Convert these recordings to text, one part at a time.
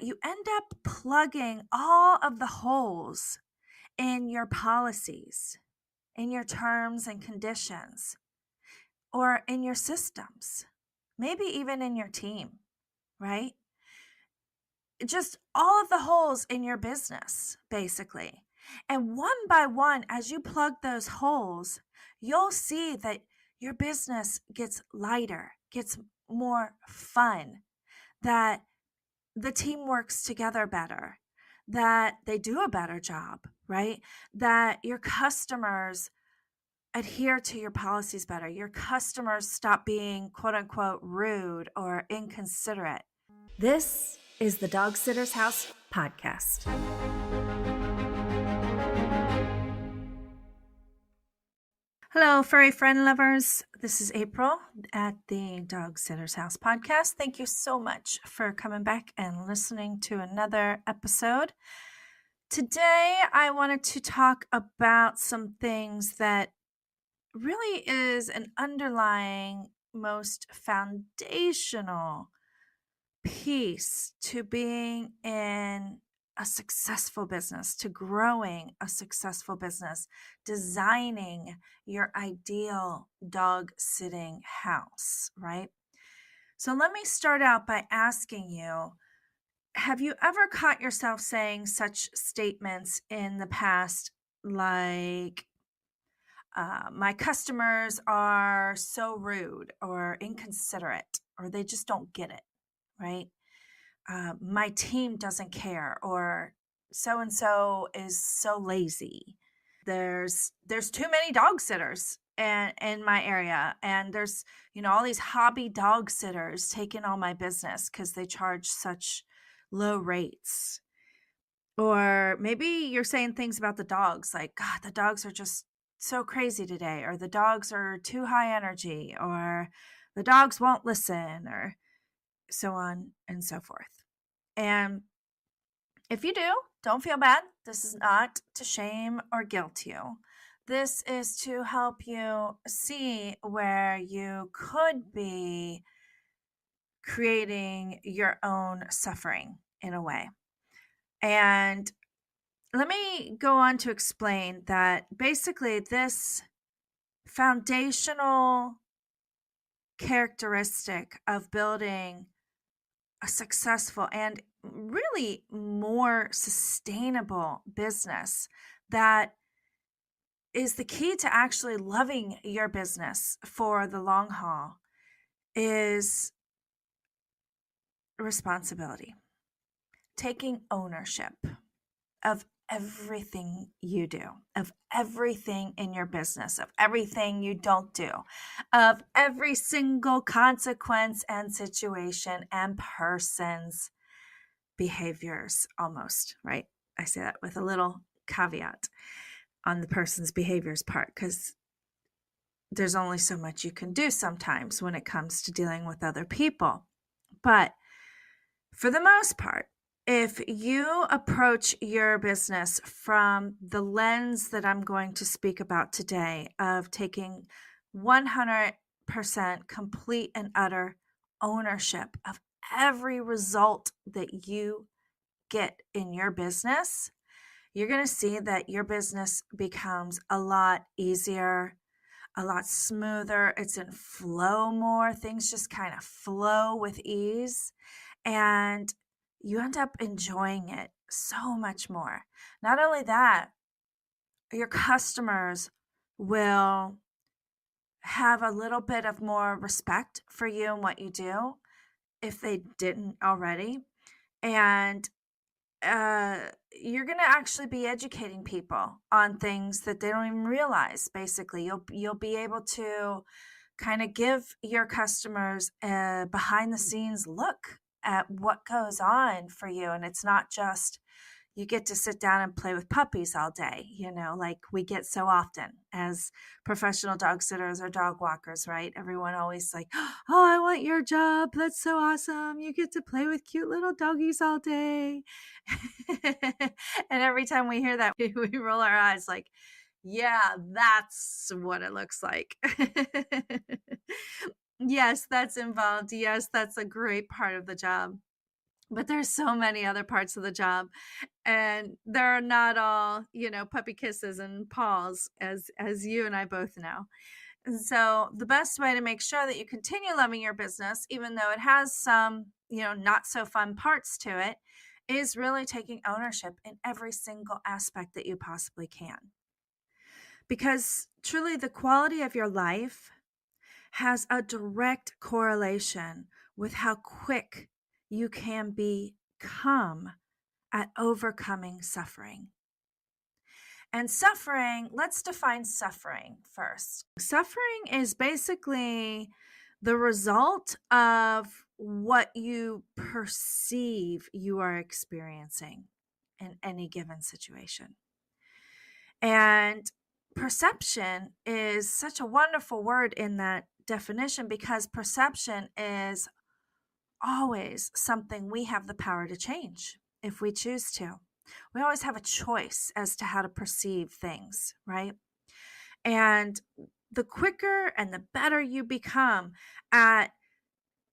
you end up plugging all of the holes in your policies, in your terms and conditions, or in your systems, maybe even in your team, right? Just all of the holes in your business, basically. And one by one, as you plug those holes, you'll see that your business gets lighter, gets more fun, that the team works together better, that they do a better job, right? That your customers adhere to your policies better. Your customers stop being quote unquote rude or inconsiderate. This is the Dog Sitter's House podcast. Hello, furry friend lovers. This is April at the Dog Sitter's House podcast. Thank you so much for coming back and listening to another episode. Today, I wanted to talk about some things that really is an underlying, most foundational piece to being in a successful business, to growing a successful business, designing your ideal dog sitting house, right? So let me start out by asking you, have you ever caught yourself saying such statements in the past like, my customers are so rude or inconsiderate, or they just don't get it, right? My team doesn't care, or so and so is so lazy. There's too many dog sitters and in my area, and there's all these hobby dog sitters taking all my business because they charge such low rates. Or maybe you're saying things about the dogs like, God, the dogs are just so crazy today, or the dogs are too high energy, or the dogs won't listen, or so on and so forth. And if you do, don't feel bad. This is not to shame or guilt you. This is to help you see where you could be creating your own suffering in a way. And let me go on to explain that basically this foundational characteristic of building a successful and really more sustainable business that is the key to actually loving your business for the long haul is responsibility, taking ownership of everything you do, of everything in your business, of everything you don't do, of every single consequence and situation and person's behaviors almost, right? I say that with a little caveat on the person's behaviors part, because there's only so much you can do sometimes when it comes to dealing with other people. But for the most part, if you approach your business from the lens that I'm going to speak about today of taking 100% complete and utter ownership of every result that you get in your business, you're going to see that your business becomes a lot easier, a lot smoother. It's in flow more. Things just kind of flow with ease. And you end up enjoying it so much more. Not only that, your customers will have a little bit of more respect for you and what you do if they didn't already. And you're going to actually be educating people on things that they don't even realize. Basically, you'll be able to kind of give your customers a behind the scenes look at what goes on for you. And it's not just you get to sit down and play with puppies all day, like we get so often as professional dog sitters or dog walkers, right? Everyone always like, oh, I want your job. That's so awesome. You get to play with cute little doggies all day. And every time we hear that, we roll our eyes like, yeah, that's what it looks like. Yes, that's involved. Yes, that's a great part of the job. but there's so many other parts of the job, and they're not all, puppy kisses and paws, as you and I both know. And so the best way to make sure that you continue loving your business, even though it has some, not so fun parts to it, is really taking ownership in every single aspect that you possibly can. Because truly, the quality of your life has a direct correlation with how quick you can become at overcoming suffering. And suffering, let's define suffering first. Suffering is basically the result of what you perceive you are experiencing in any given situation. And perception is such a wonderful word in that definition, because perception is always something we have the power to change if we choose to. We always have a choice as to how to perceive things, right? And the quicker and the better you become at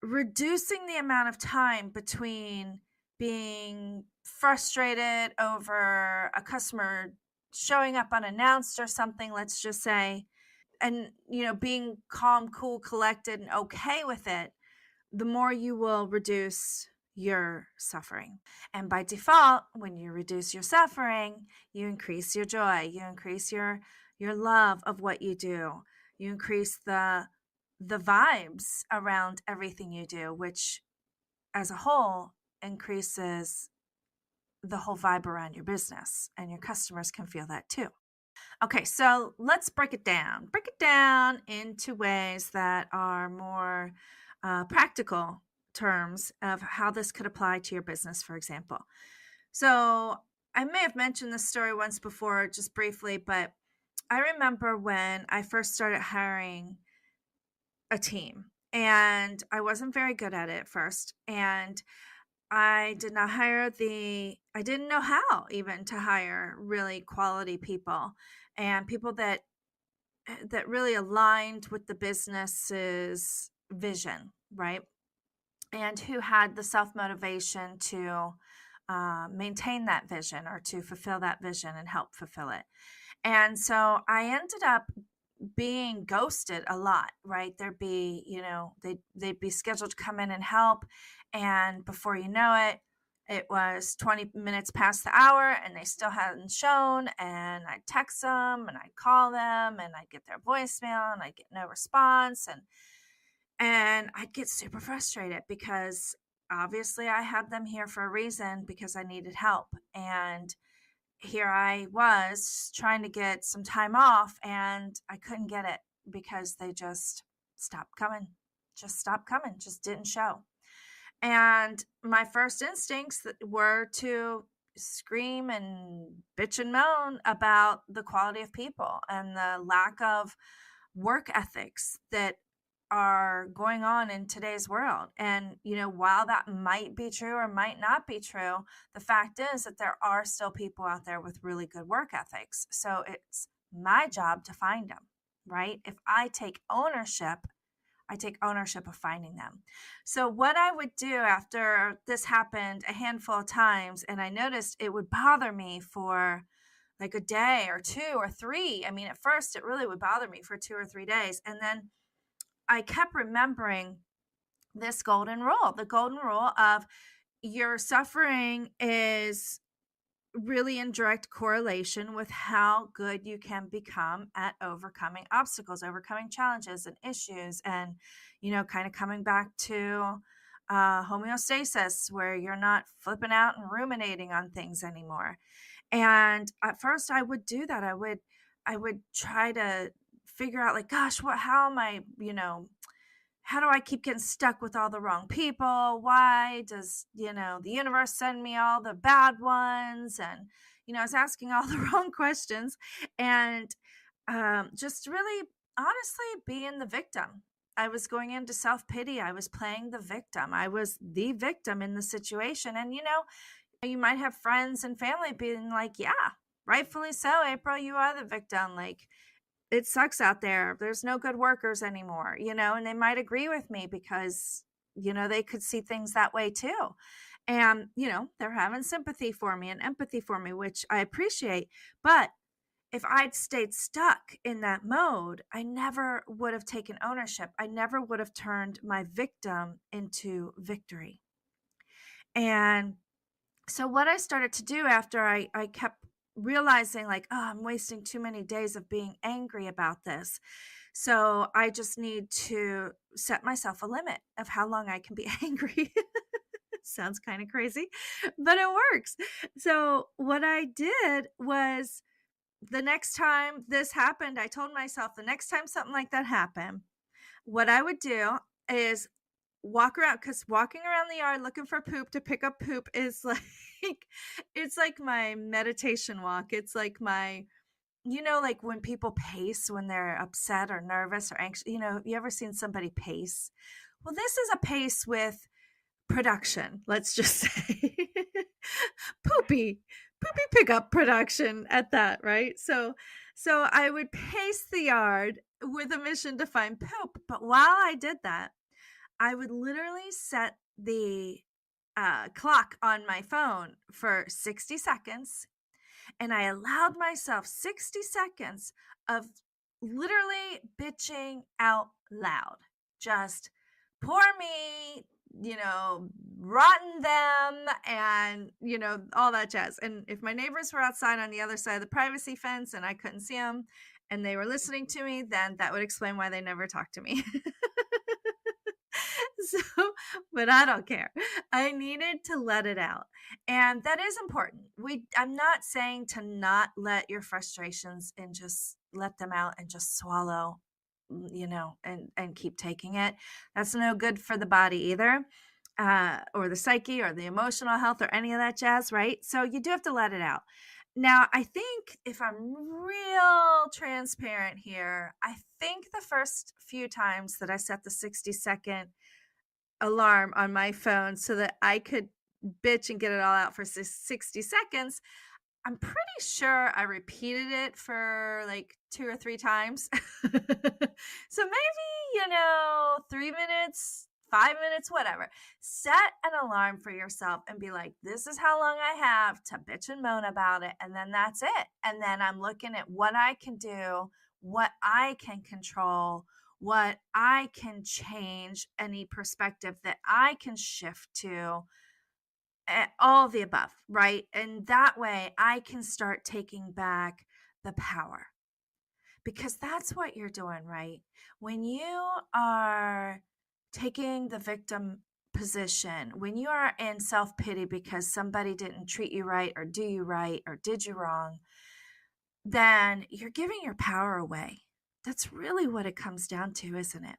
reducing the amount of time between being frustrated over a customer showing up unannounced or something, let's just say, and being calm, cool, collected, and okay with it, the more you will reduce your suffering. And by default, when you reduce your suffering, you increase your joy, you increase your love of what you do, you increase the vibes around everything you do, which as a whole increases the whole vibe around your business, and your customers can feel that too. Okay, so let's break it down into ways that are more practical terms of how this could apply to your business, for example. So I may have mentioned this story once before, just briefly, but I remember when I first started hiring a team, and I wasn't very good at it at first. And I didn't know how even to hire really quality people, and people that really aligned with the business's vision, right? And who had the self-motivation to maintain that vision, or to fulfill that vision and help fulfill it. And so I ended up being ghosted a lot, right? There'd be, they'd be scheduled to come in and help, and before you know it, it was 20 minutes past the hour and they still hadn't shown. And I'd text them and I'd call them and I'd get their voicemail and I'd get no response. And I'd get super frustrated, because obviously I had them here for a reason, because I needed help. And here I was trying to get some time off, and I couldn't get it because they just stopped coming, just didn't show. And my first instincts were to scream and bitch and moan about the quality of people and the lack of work ethics that are going on in today's world. And, while that might be true or might not be true, the fact is that there are still people out there with really good work ethics. So it's my job to find them, right? If I take ownership of finding them. So what I would do after this happened a handful of times, and I noticed it would bother me for like a day or two or three. I mean, at first it really would bother me for 2 or 3 days. And then I kept remembering this golden rule, the golden rule of your suffering is really in direct correlation with how good you can become at overcoming obstacles, overcoming challenges and issues, and, kind of coming back to homeostasis, where you're not flipping out and ruminating on things anymore. And at first I would do that. I would try to figure out, like, gosh, how am I, how do I keep getting stuck with all the wrong people? Why does, the universe send me all the bad ones? And, I was asking all the wrong questions, and just really honestly being the victim. I was going into self-pity. I was playing the victim. I was the victim in the situation. And, you might have friends and family being like, yeah, rightfully so, April, you are the victim. Like, it sucks out there. There's no good workers anymore, and they might agree with me because, they could see things that way too. And, they're having sympathy for me and empathy for me, which I appreciate. But if I'd stayed stuck in that mode, I never would have taken ownership. I never would have turned my victim into victory. And so what I started to do after I kept realizing like, oh, I'm wasting too many days of being angry about this. So I just need to set myself a limit of how long I can be angry. Sounds kind of crazy, but it works. So what I did was the next time this happened, I told myself the next time something like that happened, what I would do is walk around, because walking around the yard looking for poop to pick up poop is like, it's like my meditation walk. It's like my, like when people pace when they're upset or nervous or anxious, you ever seen somebody pace? Well, this is a pace with production, let's just say. poopy poopy pickup production at that, right? So I would pace the yard with a mission to find poop, but while I did that, I would literally set the clock on my phone for 60 seconds, and I allowed myself 60 seconds of literally bitching out loud. Just poor me, rotten them, and, all that jazz. And if my neighbors were outside on the other side of the privacy fence and I couldn't see them and they were listening to me, then that would explain why they never talked to me. So, but I don't care. I needed to let it out. And that is important. I'm not saying to not let your frustrations and just let them out and just swallow, and keep taking it. That's no good for the body either, or the psyche or the emotional health or any of that jazz, right? So you do have to let it out. Now, I think if I'm real transparent here, I think the first few times that I set the 60-second alarm on my phone so that I could bitch and get it all out for 60 seconds, I'm pretty sure I repeated it for like 2 or 3 times. So maybe, 3 minutes, 5 minutes, whatever. Set an alarm for yourself and be like, this is how long I have to bitch and moan about it. And then that's it. And then I'm looking at what I can do, what I can control, what I can change, any perspective that I can shift to, all of the above, right? And that way I can start taking back the power, because that's what you're doing, right? When you are taking the victim position, when you are in self-pity because somebody didn't treat you right or do you right or did you wrong, then you're giving your power away. That's really what it comes down to, isn't it?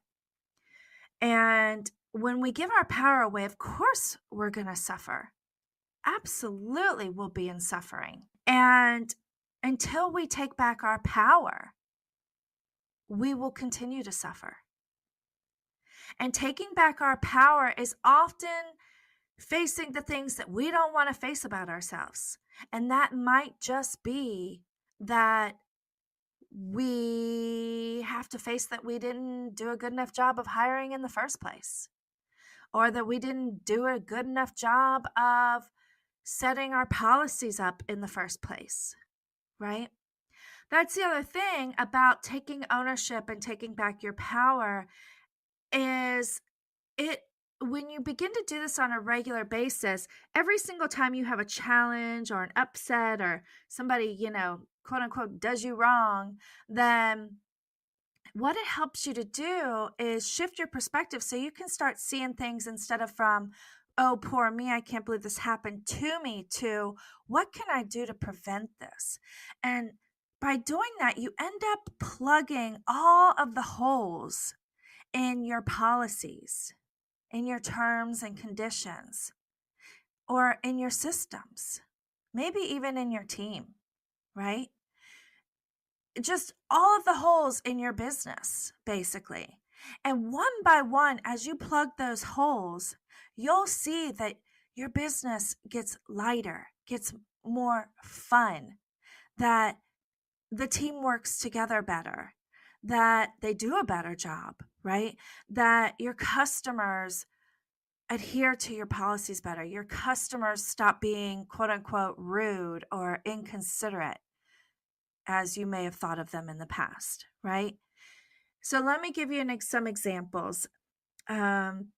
And when we give our power away, of course, we're going to suffer. Absolutely, we'll be in suffering. And until we take back our power, we will continue to suffer. And taking back our power is often facing the things that we don't want to face about ourselves. And that might just be that we have to face that we didn't do a good enough job of hiring in the first place, or that we didn't do a good enough job of setting our policies up in the first place, right? That's the other thing about taking ownership and taking back your power is when you begin to do this on a regular basis, every single time you have a challenge or an upset or somebody, quote unquote, does you wrong, then what it helps you to do is shift your perspective so you can start seeing things instead of from, oh, poor me, I can't believe this happened to me, to what can I do to prevent this? And by doing that, you end up plugging all of the holes in your policies, in your terms and conditions, or in your systems, maybe even in your team, right? Just all of the holes in your business, basically. And one by one, as you plug those holes, you'll see that your business gets lighter, gets more fun, that the team works together better, that they do a better job, right? That your customers adhere to your policies better. Your customers stop being quote unquote rude or inconsiderate as you may have thought of them in the past, right? So let me give you some examples. Um,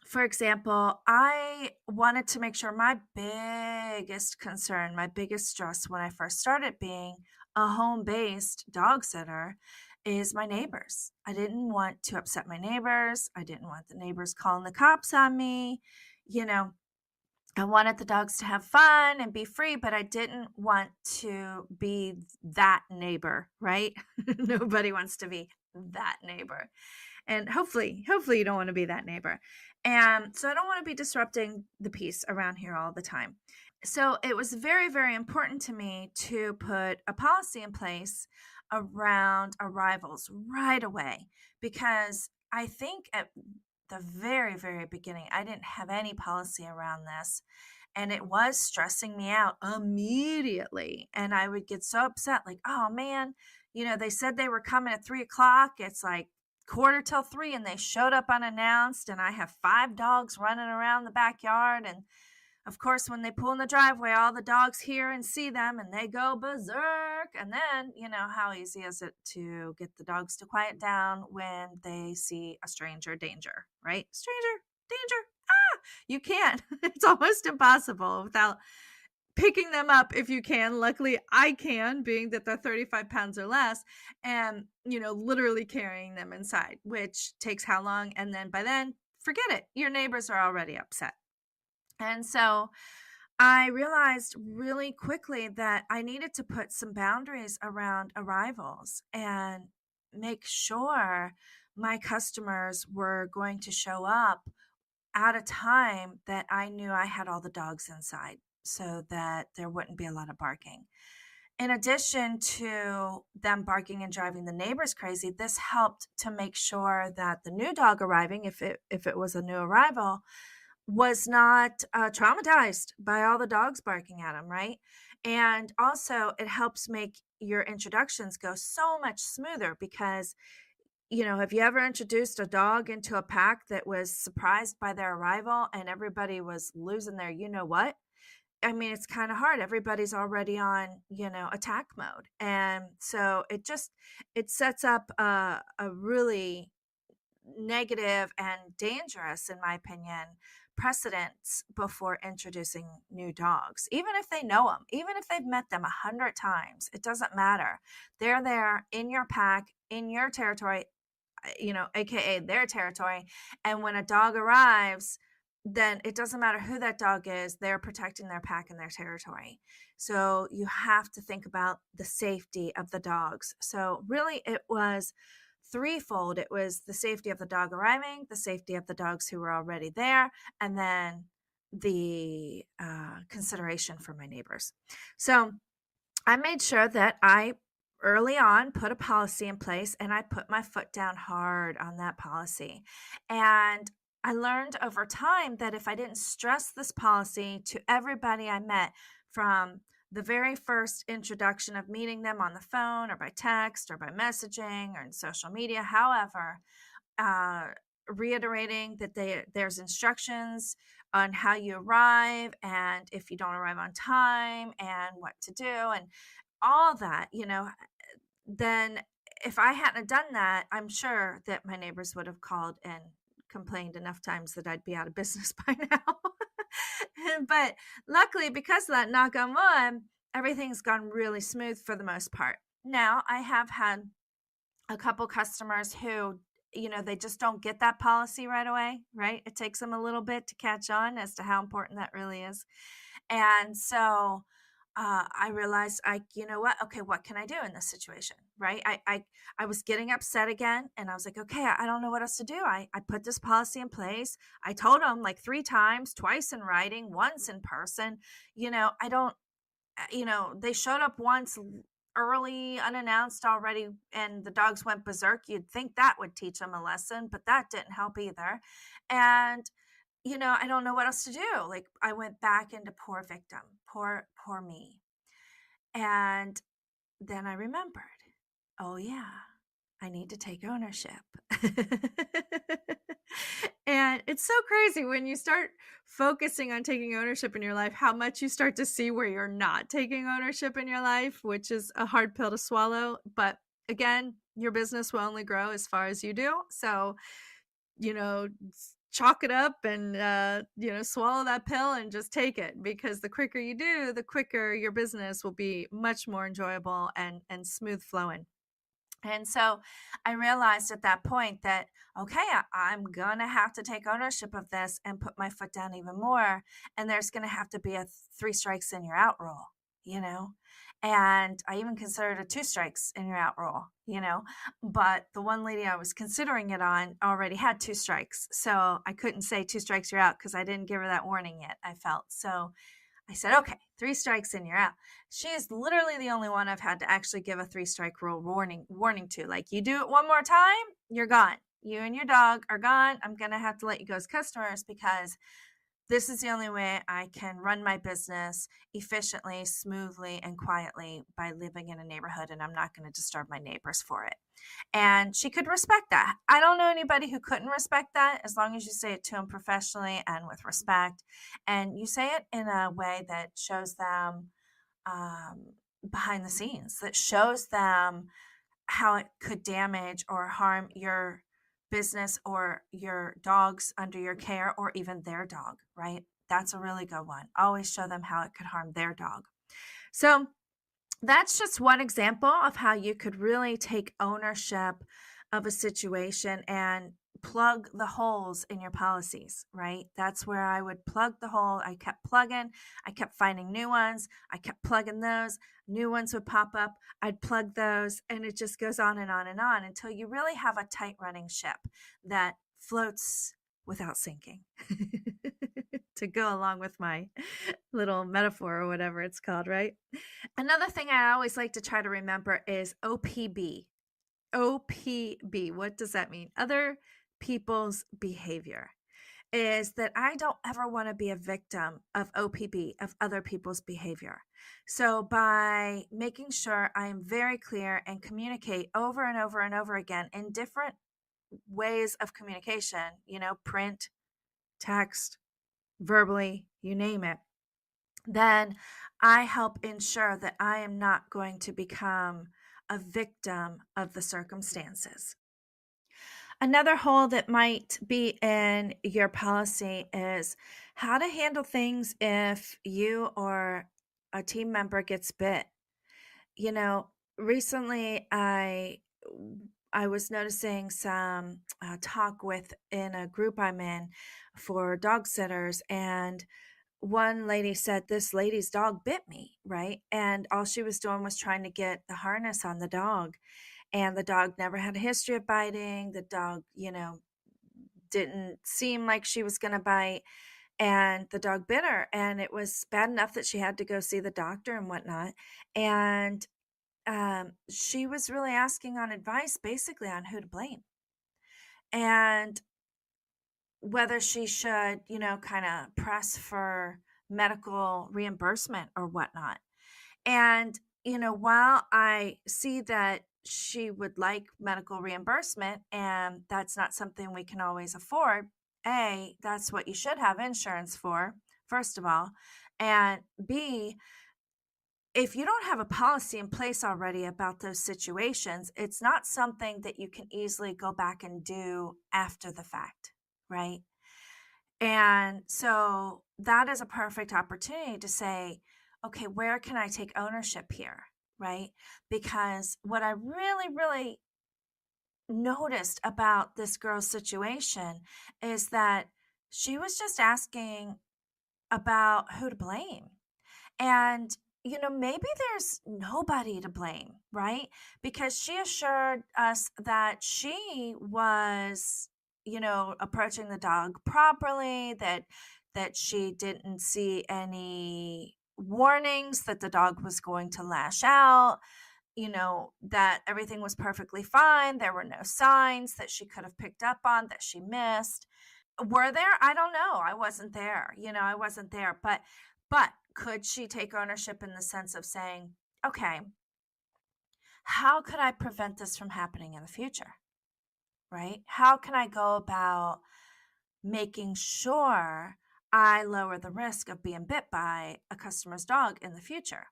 for example, I wanted to make sure my biggest concern, my biggest stress when I first started being a home based dog sitter is my neighbors. I didn't want to upset my neighbors. I didn't want the neighbors calling the cops on me. You know, I wanted the dogs to have fun and be free, but I didn't want to be that neighbor, right? Nobody wants to be that neighbor. And hopefully you don't want to be that neighbor. And so I don't want to be disrupting the peace around here all the time. So it was very, very important to me to put a policy in place around arrivals right away, because I think at the very, very beginning, I didn't have any policy around this. And it was stressing me out immediately. And I would get so upset, like, oh man, they said they were coming at 3 o'clock. It's like quarter till 3, and they showed up unannounced. And I have 5 dogs running around the backyard. And of course, when they pull in the driveway, all the dogs hear and see them and they go berserk. And then, how easy is it to get the dogs to quiet down when they see a stranger danger, right? Stranger danger. Ah, you can't. It's almost impossible without picking them up if you can. Luckily, I can, being that they're 35 pounds or less, and, literally carrying them inside, which takes how long? And then by then, forget it. Your neighbors are already upset. And so I realized really quickly that I needed to put some boundaries around arrivals and make sure my customers were going to show up at a time that I knew I had all the dogs inside so that there wouldn't be a lot of barking. In addition to them barking and driving the neighbors crazy, this helped to make sure that the new dog arriving, if it was a new arrival, was not traumatized by all the dogs barking at him, right? And also, it helps make your introductions go so much smoother because, have you ever introduced a dog into a pack that was surprised by their arrival and everybody was losing their what? I mean, it's kind of hard. Everybody's already on, attack mode. And so it sets up a really negative and dangerous, in my opinion, precedents before introducing new dogs. Even if they know them, even if they've met them 100 times, it doesn't matter. They're there in your pack, in your territory, AKA their territory. And when a dog arrives, then it doesn't matter who that dog is, they're protecting their pack and their territory. So you have to think about the safety of the dogs. So really, it was threefold. It was the safety of the dog arriving, the safety of the dogs who were already there, and then the consideration for my neighbors. So I made sure that I early on put a policy in place, and I put my foot down hard on that policy. And I learned over time that if I didn't stress this policy to everybody I met, from the very first introduction of meeting them on the phone or by text or by messaging or in social media, however, uh, reiterating that there's instructions on how you arrive and if you don't arrive on time and what to do and all that, then if I hadn't done that, I'm sure that my neighbors would have called and complained enough times that I'd be out of business by now. But luckily, because of that, knock on wood, everything's gone really smooth for the most part. Now, I have had a couple customers who, they just don't get that policy right away, right? It takes them a little bit to catch on as to how important that really is. And so I realized, you know what? Okay, what can I do in this situation, right? I was getting upset again, and I was like, okay, I don't know what else to do. I put this policy in place. I told them like 3 times, twice in writing, once in person. I don't, they showed up once early, unannounced already, and the dogs went berserk. You'd think that would teach them a lesson, but that didn't help either. And I don't know what else to do. Like, I went back into poor victim, poor me. And then I remembered, oh yeah, I need to take ownership. And it's so crazy when you start focusing on taking ownership in your life, how much you start to see where you're not taking ownership in your life, which is a hard pill to swallow. But again, your business will only grow as far as you do. So, chalk it up and, swallow that pill and just take it, because the quicker you do, the quicker your business will be much more enjoyable and smooth flowing. And so I realized at that point that, okay, I'm going to have to take ownership of this and put my foot down even more. And there's going to have to be a three strikes and you're out rule, you know? And I even considered a two strikes and you're out rule, But the one lady I was considering it on already had two strikes. So I couldn't say two strikes, you're out, because I didn't give her that warning yet, I felt. So I said, okay, three strikes and you're out. She is literally the only one I've had to actually give a three-strike rule warning to. Like, you do it one more time, you're gone. You and your dog are gone. I'm going to have to let you go as customers, because this is the only way I can run my business efficiently, smoothly, and quietly, by living in a neighborhood, and I'm not going to disturb my neighbors for it. And she could respect that. I don't know anybody who couldn't respect that, as long as you say it to them professionally and with respect. And you say it in a way that shows them behind the scenes, that shows them how it could damage or harm your business or your dogs under your care, or even their dog, right? That's a really good one. Always show them how it could harm their dog. So that's just one example of how you could really take ownership of a situation and plug the holes in your policies, right? That's where I would plug the hole. I kept plugging, I kept finding new ones, I kept plugging those, new ones would pop up, I'd plug those, and it just goes on and on and on until you really have a tight running ship that floats without sinking. To go along with my little metaphor or whatever it's called, right? Another thing I always like to try to remember is OPB. OPB, what does that mean? Other people's behavior. Is that I don't ever want to be a victim of OPB, of other people's behavior. So by making sure I am very clear and communicate over and over and over again in different ways of communication, print, text, verbally, you name it, then I help ensure that I am not going to become a victim of the circumstances. Another hole that might be in your policy is how to handle things if you or a team member gets bit. Recently I was noticing some talk in a group I'm in for dog sitters, and one lady said this lady's dog bit me, right? And all she was doing was trying to get the harness on the dog. And the dog never had a history of biting. The dog, didn't seem like she was going to bite. And the dog bit her. And it was bad enough that she had to go see the doctor and whatnot. And she was really asking on advice, basically, on who to blame. And whether she should, kind of press for medical reimbursement or whatnot. And, while I see that she would like medical reimbursement and that's not something we can always afford, A, that's what you should have insurance for, first of all. And B, if you don't have a policy in place already about those situations, it's not something that you can easily go back and do after the fact, right? And so that is a perfect opportunity to say, okay, where can I take ownership here, right? Because what I really, really noticed about this girl's situation is that she was just asking about who to blame. And, maybe there's nobody to blame, right? Because she assured us that she was, approaching the dog properly, that she didn't see any warnings that the dog was going to lash out, that everything was perfectly fine. There were no signs that she could have picked up on that she missed. Were there? I don't know. I wasn't there. I wasn't there. But could she take ownership in the sense of saying, okay, how could I prevent this from happening in the future? right? How can I go about making sure I lower the risk of being bit by a customer's dog in the future?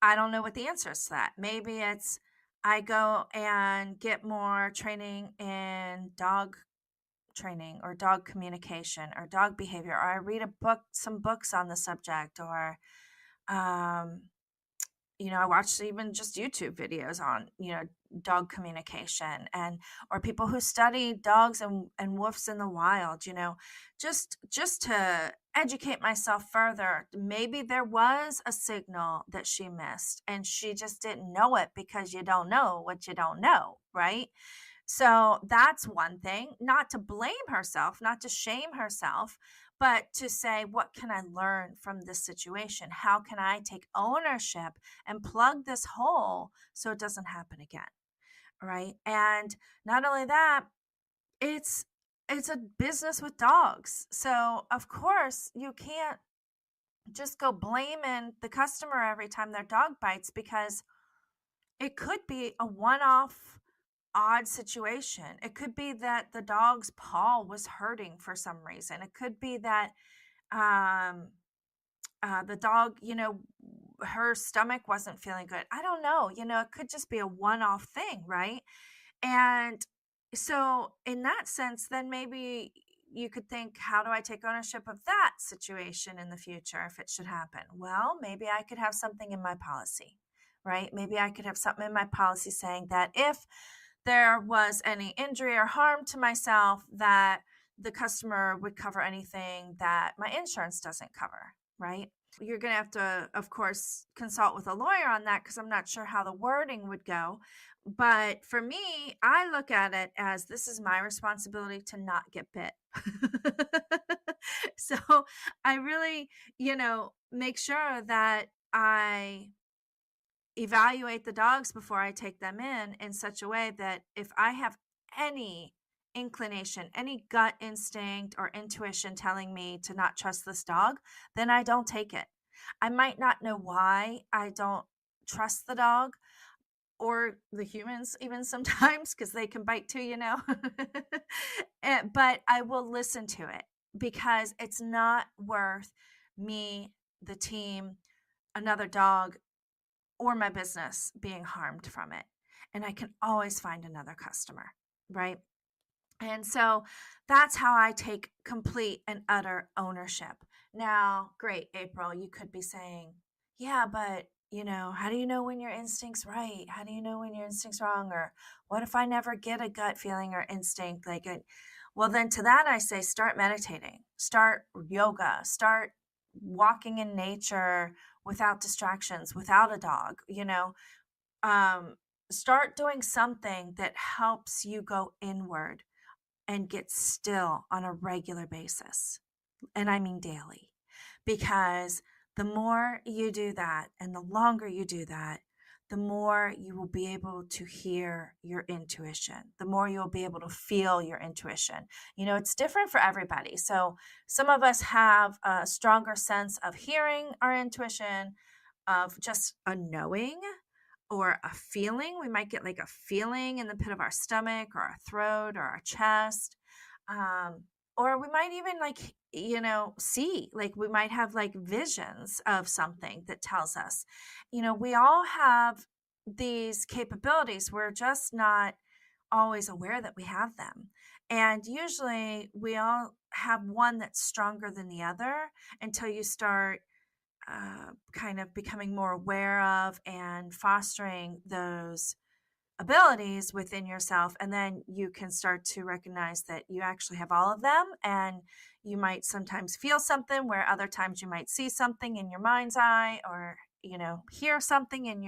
I don't know what the answer is to that. Maybe it's I go and get more training in dog training or dog communication or dog behavior, or I read some books on the subject, or um, I watched even just YouTube videos on, dog communication, and or people who study dogs and wolves in the wild, just to educate myself further. Maybe there was a signal that she missed and she just didn't know it, because you don't know what you don't know, right? So that's one thing, not to blame herself, not to shame herself, but to say, what can I learn from this situation? How can I take ownership and plug this hole so it doesn't happen again? Right. And not only that, it's it's a business with dogs. So of course you can't just go blaming the customer every time their dog bites, because it could be a one-off odd situation. It could be that the dog's paw was hurting for some reason. It could be that um, the dog, her stomach wasn't feeling good. I don't know. It could just be a one off thing, right? And so, in that sense, then maybe you could think, how do I take ownership of that situation in the future if it should happen? Well, maybe I could have something in my policy, right? Maybe I could have something in my policy saying that if there was any injury or harm to myself, that the customer would cover anything that my insurance doesn't cover, right? You're going to have to, of course, consult with a lawyer on that, because I'm not sure how the wording would go. But for me, I look at it as this is my responsibility to not get bit. So I really, make sure that I evaluate the dogs before I take them in such a way that if I have any inclination, any gut instinct or intuition telling me to not trust this dog, then I don't take it. I might not know why I don't trust the dog or the humans, even sometimes, because they can bite too, but I will listen to it, because it's not worth me, the team, another dog, or my business being harmed from it. And I can always find another customer, right? And so that's how I take complete and utter ownership. Now, great, April, you could be saying, yeah, but how do you know when your instinct's right? How do you know when your instinct's wrong? Or what if I never get a gut feeling or instinct like it? Well, then to that I say, start meditating, start yoga, start walking in nature without distractions, without a dog, um, start doing something that helps you go inward and get still on a regular basis. And I mean daily, because the more you do that and the longer you do that, the more you will be able to hear your intuition, the more you'll be able to feel your intuition. It's different for everybody. So some of us have a stronger sense of hearing our intuition, of just a knowing or a feeling. We might get like a feeling in the pit of our stomach or our throat or our chest. Or we might even see, like we might have like visions of something that tells us, we all have these capabilities. We're just not always aware that we have them. And usually we all have one that's stronger than the other until you start kind of becoming more aware of and fostering those abilities within yourself. And then you can start to recognize that you actually have all of them. And you might sometimes feel something where other times you might see something in your mind's eye, or, hear something in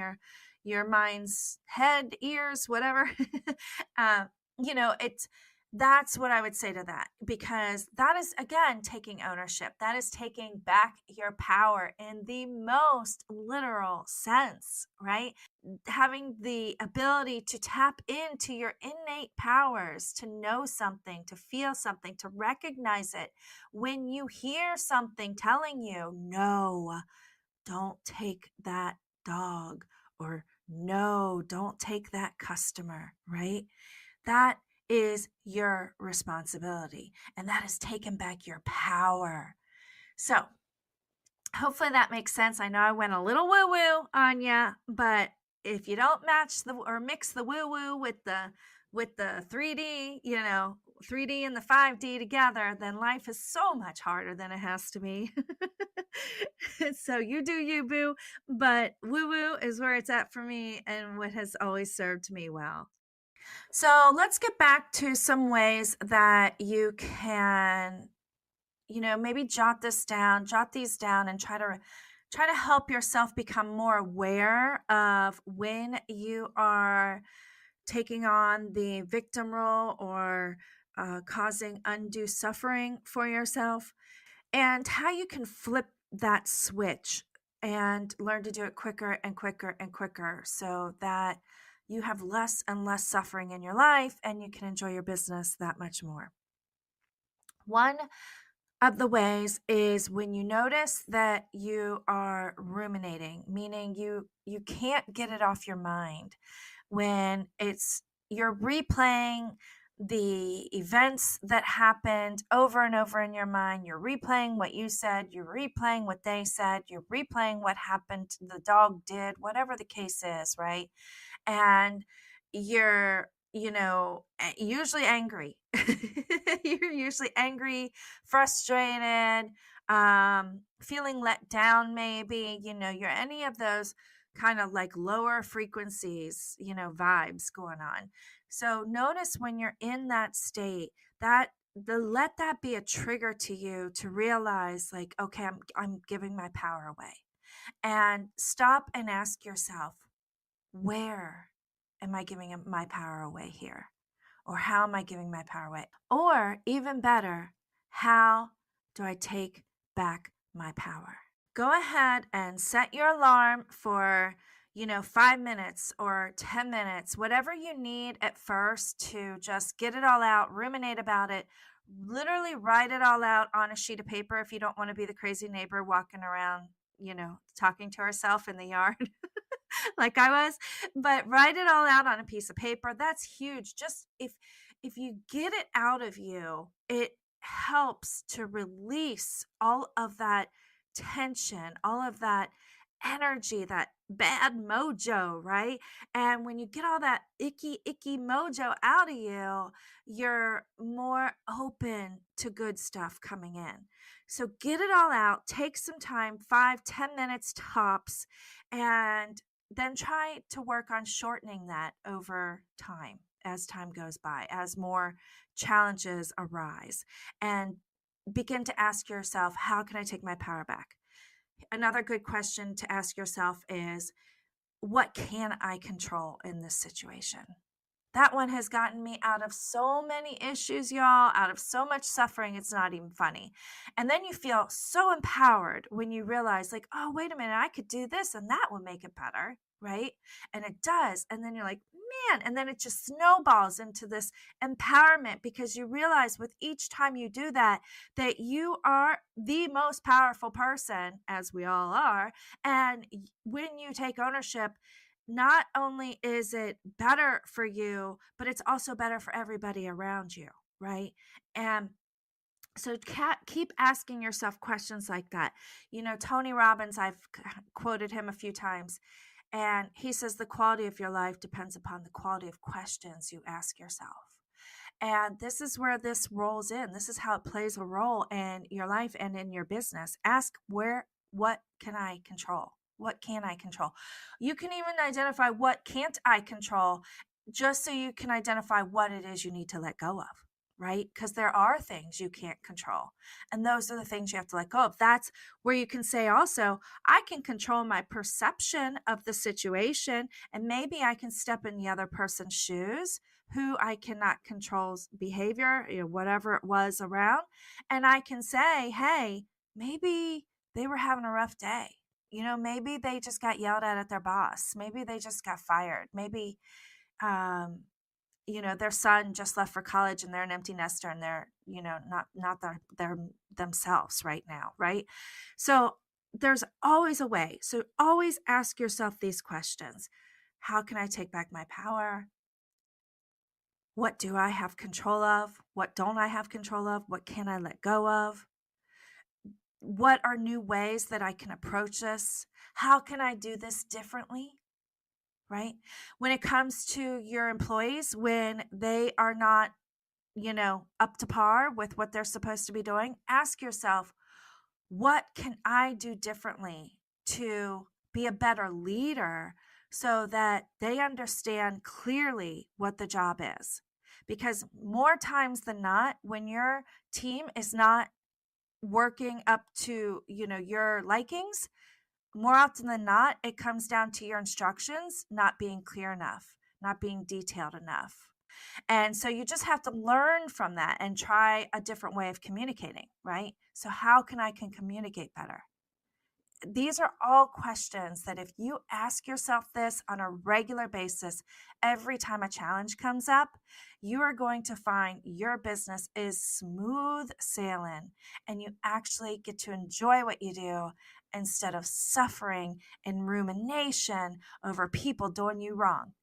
your mind's head, ears, whatever. uh, it's that's what I would say to that, because that is, again, taking ownership. That is taking back your power in the most literal sense, right? Having the ability to tap into your innate powers, to know something, to feel something, to recognize it. When you hear something telling you, no, don't take that dog, or no, don't take that customer, right? That is your responsibility, and that is taking back your power. So, hopefully that makes sense. I know I went a little woo woo on you, but if you don't match the or mix the woo woo with the 3D, 3D and the 5D together, then life is so much harder than it has to be. So you do you, boo, but woo woo is where it's at for me and what has always served me well. So let's get back to some ways that you can, maybe jot these down and try to help yourself become more aware of when you are taking on the victim role or causing undue suffering for yourself, and how you can flip that switch and learn to do it quicker and quicker and quicker so that you have less and less suffering in your life and you can enjoy your business that much more. One of the ways is when you notice that you are ruminating, meaning you can't get it off your mind, when you're replaying the events that happened over and over in your mind. You're replaying what you said, you're replaying what they said, you're replaying what happened, the dog did, whatever the case is, right? And you're, usually angry. You're usually angry, frustrated, feeling let down, maybe, you're any of those kind of like lower frequencies, vibes going on. So notice when you're in that state, let that be a trigger to you to realize, like, okay, I'm giving my power away. And stop and ask yourself, where am I giving my power away here? Or how am I giving my power away? Or even better, how do I take back my power? Go ahead and set your alarm for, 5 minutes or 10 minutes, whatever you need at first to just get it all out, ruminate about it, literally write it all out on a sheet of paper if you don't want to be the crazy neighbor walking around, talking to herself in the yard. Like I was, but write it all out on a piece of paper. That's huge. Just if you get it out of you, it helps to release all of that tension, all of that energy, that bad mojo, right? And when you get all that icky mojo out of you, you're more open to good stuff coming in. So get it all out, take some time, 5-10 minutes tops, and then try to work on shortening that over time as time goes by, as more challenges arise, and begin to ask yourself, how can I take my power back? Another good question to ask yourself is, what can I control in this situation? That one has gotten me out of so many issues, y'all, out of so much suffering, it's not even funny. And then you feel so empowered when you realize, like, oh, wait a minute, I could do this and that would make it better, right? And it does. And then you're like, man, and then it just snowballs into this empowerment because you realize with each time you do that, that you are the most powerful person, as we all are. And when you take ownership, not only is it better for you, but it's also better for everybody around you, right? And so keep asking yourself questions like that. Tony Robbins, I've quoted him a few times, and he says the quality of your life depends upon the quality of questions you ask yourself. And this is where this rolls in. This is how it plays a role in your life and in your business. Ask what can I control? What can I control? You can even identify what can't I control, just so you can identify what it is you need to let go of, right? Because there are things you can't control. And those are the things you have to let go of. That's where you can say also, I can control my perception of the situation, and maybe I can step in the other person's shoes who I cannot control's behavior, whatever it was around. And I can say, hey, maybe they were having a rough day. Maybe they just got yelled at their boss. Maybe they just got fired. Maybe, their son just left for college and they're an empty nester and they're, not their themselves right now. Right. So there's always a way. So always ask yourself these questions. How can I take back my power? What do I have control of? What don't I have control of? What can I let go of? What are new ways that I can approach this? How can I do this differently? Right? When it comes to your employees, when they are not, up to par with what they're supposed to be doing, ask yourself, what can I do differently to be a better leader so that they understand clearly what the job is? Because more times than not, when your team is not working up to, your likings, more often than not, it comes down to your instructions not being clear enough, not being detailed enough. And so you just have to learn from that and try a different way of communicating, right? So how can communicate better? These are all questions that if you ask yourself this on a regular basis, every time a challenge comes up, you are going to find your business is smooth sailing and you actually get to enjoy what you do instead of suffering and rumination over people doing you wrong.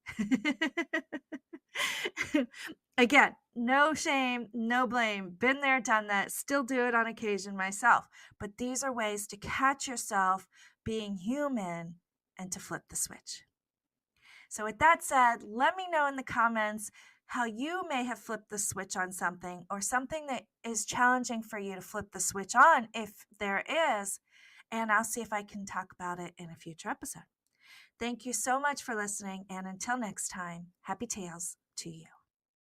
Again, no shame, no blame. Been there, done that, still do it on occasion myself. But these are ways to catch yourself being human and to flip the switch. So, with that said, let me know in the comments how you may have flipped the switch on something or something that is challenging for you to flip the switch on, if there is. And I'll see if I can talk about it in a future episode. Thank you so much for listening. And until next time, happy tales to you.